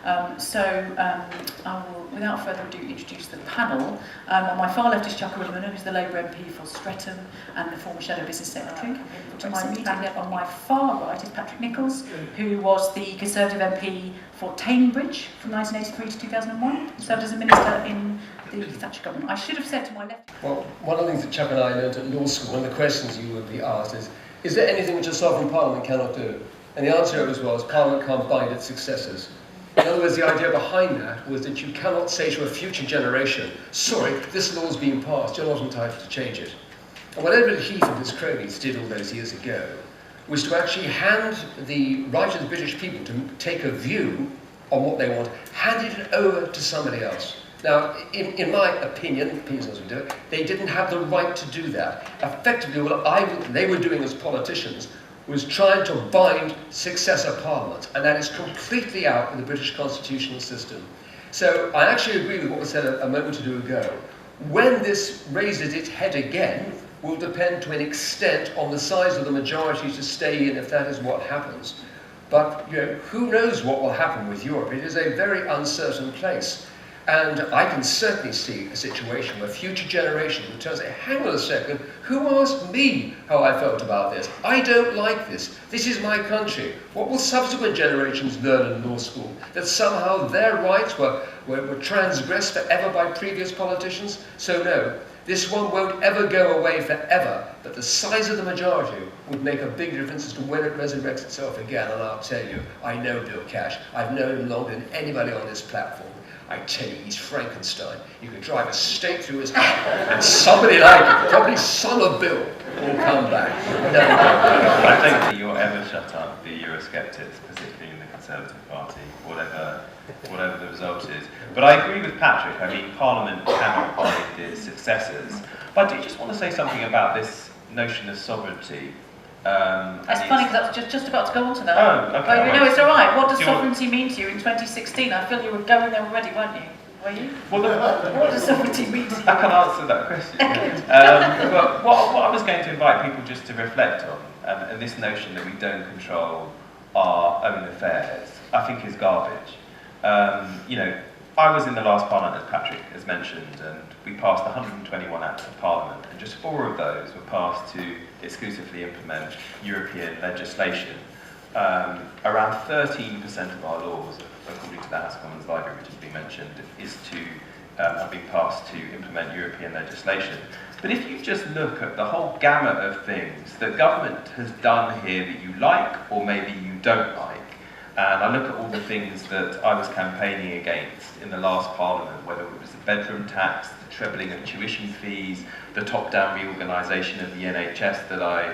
I will, without further ado, introduce the panel. On my far left is Chuka Umunna, who's the Labour MP for Streatham and the former Shadow Business Secretary. To my immediate left, on my far right, is Patrick Nicholls, who was the Conservative MP for Teignbridge from 1983 to 2001, served as a minister in the Thatcher government. I should have said to my left. Well, one of the things that Chuck and I learned at law school, one of the questions you would be asked is there anything which a sovereign parliament cannot do? And the answer was Parliament can't bind its successors. In other words, the idea behind that was that you cannot say to a future generation, sorry, this law's been passed, you're not entitled to change it. And what Edward Heath and his cronies did all those years ago was to actually hand the right of the British people to take a view on what they want, handed it over to somebody else. Now, in my opinion, opinions as we do it, they didn't have the right to do that. Effectively, what they were doing as politicians was trying to bind successor parliaments, and that is completely out in the British constitutional system. So I actually agree with what was said a moment or two ago. When this raises its head again will depend to an extent on the size of the majority to stay in if that is what happens. But who knows what will happen with Europe? It is a very uncertain place. And I can certainly see a situation where future generations will turn and say, hang on a second, who asked me how I felt about this? I don't like this. This is my country. What will subsequent generations learn in law school? That somehow their rights were transgressed forever by previous politicians? So no, this one won't ever go away forever, but the size of the majority would make a big difference as to when it resurrects itself again. And I'll tell you, I know Bill Cash. I've known him longer than anybody on this platform. I tell you, he's Frankenstein. You could drive a stake through his heart, and somebody like him, probably son of Bill, will come back. No. I think that you'll ever shut up the Eurosceptics, particularly in the Conservative Party, whatever the result is. But I agree with Patrick. I mean, Parliament cannot bind its successors. But I do just want to say something about this notion of sovereignty. That's funny, because I was just about to go on to that. Oh, okay. No, it's all right. What does sovereignty mean to you in 2016? I feel you were going there already, weren't you? Were you? Well, what does sovereignty mean to you? I can answer that question. But what I was going to invite people just to reflect on, and this notion that we don't control our own affairs, I think is garbage. I was in the last Parliament, as Patrick has mentioned, and we passed 121 Acts of Parliament, and just 4 of those were passed to exclusively implement European legislation. Around 13% of our laws, according to the House of Commons Library, which has been mentioned, have been passed to implement European legislation. But if you just look at the whole gamut of things that government has done here that you like, or maybe you don't like, and I look at all the things that I was campaigning against in the last Parliament, whether it was the bedroom tax, the trebling of tuition fees, the top-down reorganisation of the NHS that I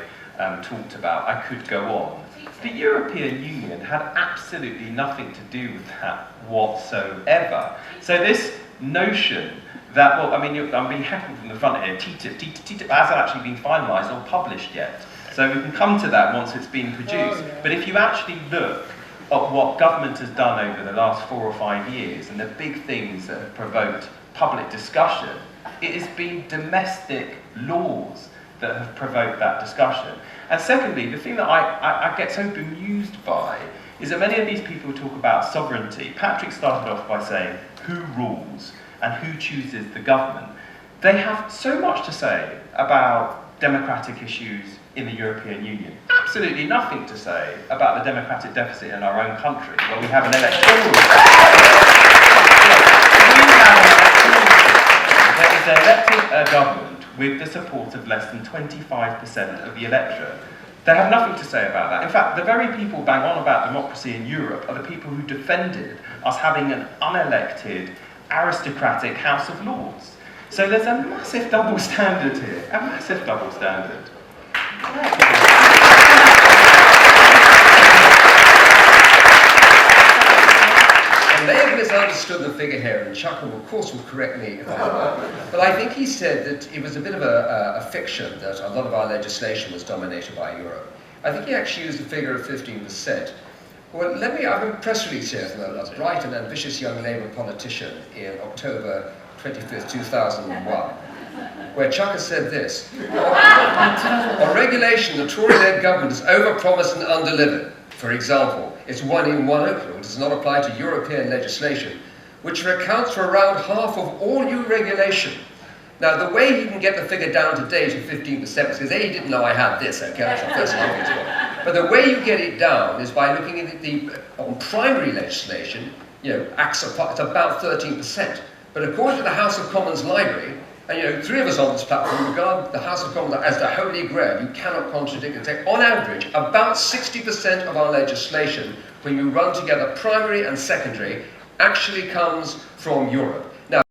talked about, I could go on. The European Union had absolutely nothing to do with that whatsoever. So this notion that, well, I mean, I'm being heckled from the front here, TTIP hasn't actually been finalised or published yet. So we can come to that once it's been produced. But if you actually look of what government has done over the last 4 or 5 years and the big things that have provoked public discussion, it has been domestic laws that have provoked that discussion. And secondly, the thing that I get so bemused by is that many of these people talk about sovereignty. Patrick started off by saying who rules and who chooses the government. They have so much to say about democratic issues in the European Union. Absolutely nothing to say about the democratic deficit in our own country, where we have an electoral there is elected government with the support of less than 25% of the electorate. They have nothing to say about that. In fact, the very people bang on about democracy in Europe are the people who defended us having an unelected, aristocratic House of Lords. So there's a massive double standard here, a massive double standard. I may have misunderstood the figure here, and Chuka will, of course, will correct me if I'm wrong. But I think he said that it was a bit of a fiction that a lot of our legislation was dominated by Europe. I think he actually used the figure of 15%. Well, I have a press release here from a bright and ambitious young Labour politician in October 25th, 2001. Where Chuka said this: on regulation, the Tory-led government has overpromised and undelivered. For example, It's one in, one out rule. It does not apply to European legislation, which accounts for around half of all new regulation. Now, the way he can get the figure down today to 15% is because A, he didn't know I had this, okay, that's the first thing as well. But the way you get it down is by looking at on primary legislation, it's about 13%. But according to the House of Commons Library, and three of us on this platform regard the House of Commons as the Holy Grail. You cannot contradict it. Say, on average, about 60% of our legislation, when you run together primary and secondary, actually comes from Europe. Now,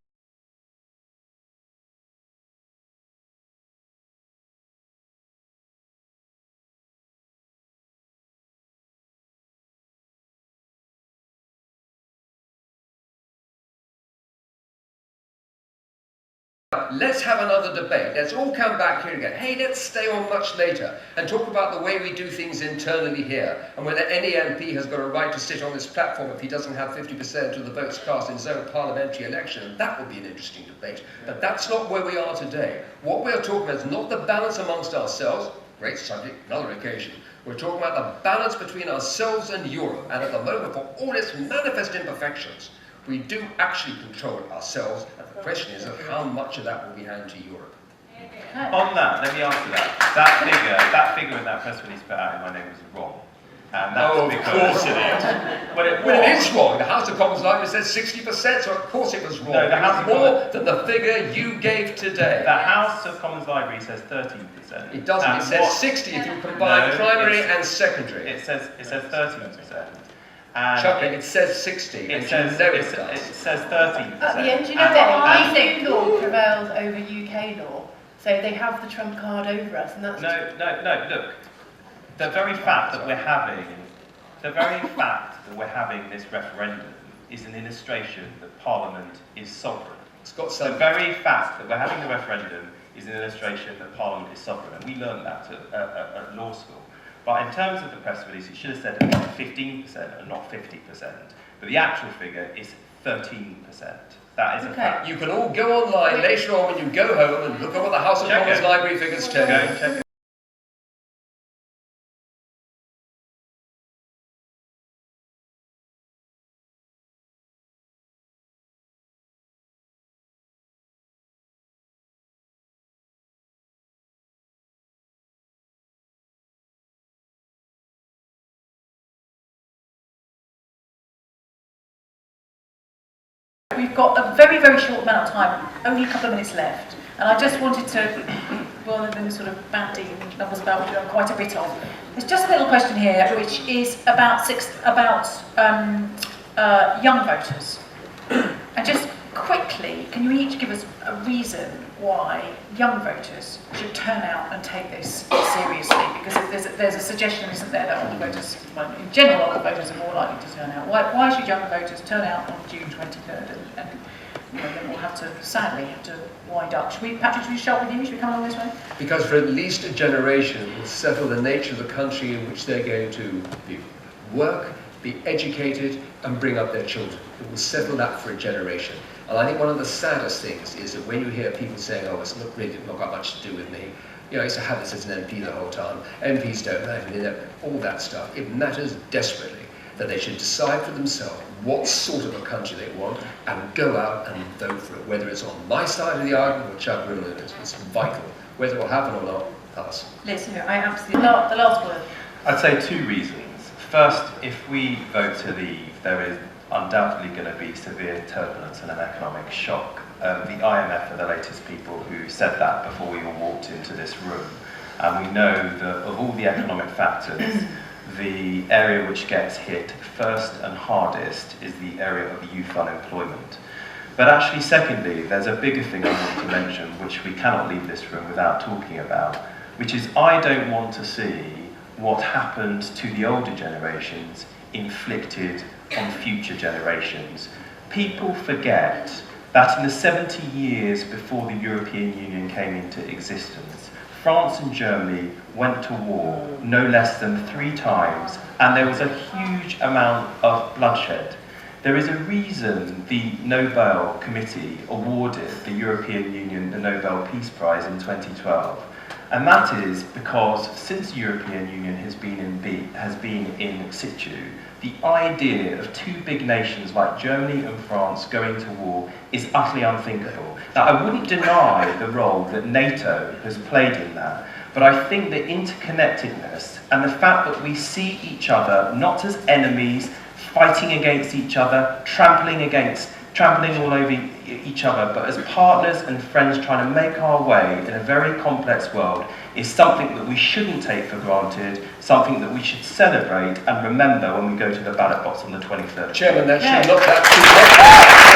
let's have another debate. Let's all come back here again. Hey, let's stay on much later and talk about the way we do things internally here and whether any MP has got a right to sit on this platform if he doesn't have 50% of the votes cast in his own parliamentary election. That would be an interesting debate. But that's not where we are today. What we're talking about is not the balance amongst ourselves. Great subject, another occasion. We're talking about the balance between ourselves and Europe. And at the moment, for all its manifest imperfections, we do actually control it ourselves, and the question is of how much of that will be handed to Europe. On that, let me answer that. That figure in that press release put out in my name was wrong. And that's of because course it is. Well, it is wrong. The House of Commons Library says 60%, so of course it was wrong. No, the House of more than the figure you gave today. The House of Commons Library says 13%. It doesn't. It says 60 if you combine primary and secondary. It says 13%. And Chuck, it says 60. It says 13%. At the end, do you know what? I think law prevails over UK law, so they have the trump card over us, and that's No. Look, the very fact that we're having this referendum is an illustration that Parliament is sovereign. It's got some. The very fact that we're having the referendum is an illustration that Parliament is sovereign, and we learned that at law school. But in terms of the press release, it should have said 15% and not 50%. But the actual figure is 13%. That is a fact. You can all go online later on when you go home and look at what the House of Commons Library figures tell you. Go and check it. We've got a very, very short amount of time, only a couple of minutes left, and I just wanted to, rather than sort of bandying numbers about which we've done quite a bit of, there's just a little question here which is about young voters. And just quickly, can you each give us a reason why young voters should turn out and take this seriously? Because there's a suggestion, isn't there, that older voters, well, in general, older voters are more likely to turn out. Why should younger voters turn out on June 23rd? And then we'll sadly have to wind up. Patrick, should we start with you? Should we come along this way? Because for at least a generation, it will settle the nature of the country in which they're going to work, be educated, and bring up their children. It will settle that for a generation. And I think one of the saddest things is that when you hear people saying, oh, it's not got much to do with me. I used to have this as an MP the whole time. MPs don't matter, all that stuff. It matters desperately that they should decide for themselves what sort of a country they want and go out and vote for it. Whether it's on my side of the argument or Chuka Umunna's, it's vital. Whether it will happen or not, pass. Listen, I absolutely the last word. I'd say two reasons. First, if we vote to leave, there is undoubtedly going to be severe turbulence and an economic shock. The IMF are the latest people who said that before we all walked into this room. And we know that of all the economic factors, the area which gets hit first and hardest is the area of youth unemployment. But actually, secondly, there's a bigger thing I want to mention, which we cannot leave this room without talking about, which is I don't want to see what happened to the older generations inflicted on future generations. People forget that in the 70 years before the European Union came into existence, France and Germany went to war no less than 3 times, and there was a huge amount of bloodshed. There is a reason the Nobel Committee awarded the European Union the Nobel Peace Prize in 2012. And that is because since the European Union has been in situ, the idea of two big nations like Germany and France going to war is utterly unthinkable. Now, I wouldn't deny the role that NATO has played in that, but I think the interconnectedness and the fact that we see each other not as enemies, fighting against each other, trampling all over each other, but as partners and friends trying to make our way in a very complex world is something that we shouldn't take for granted, something that we should celebrate and remember when we go to the ballot box on the 23rd. Chairman, that Yeah. should not that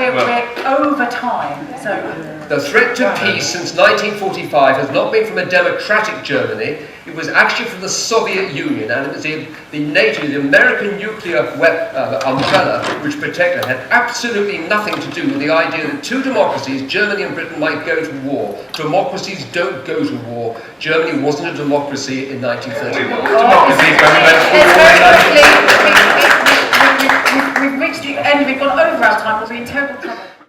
We're over time, so... The threat to peace since 1945 has not been from a democratic Germany, it was actually from the Soviet Union, and it was the NATO, the American nuclear umbrella which protected it, had absolutely nothing to do with the idea that two democracies, Germany and Britain, might go to war. Democracies don't go to war. Germany wasn't a democracy in 1931. We've reached the end, we've gone over our time, we'll be in terrible trouble.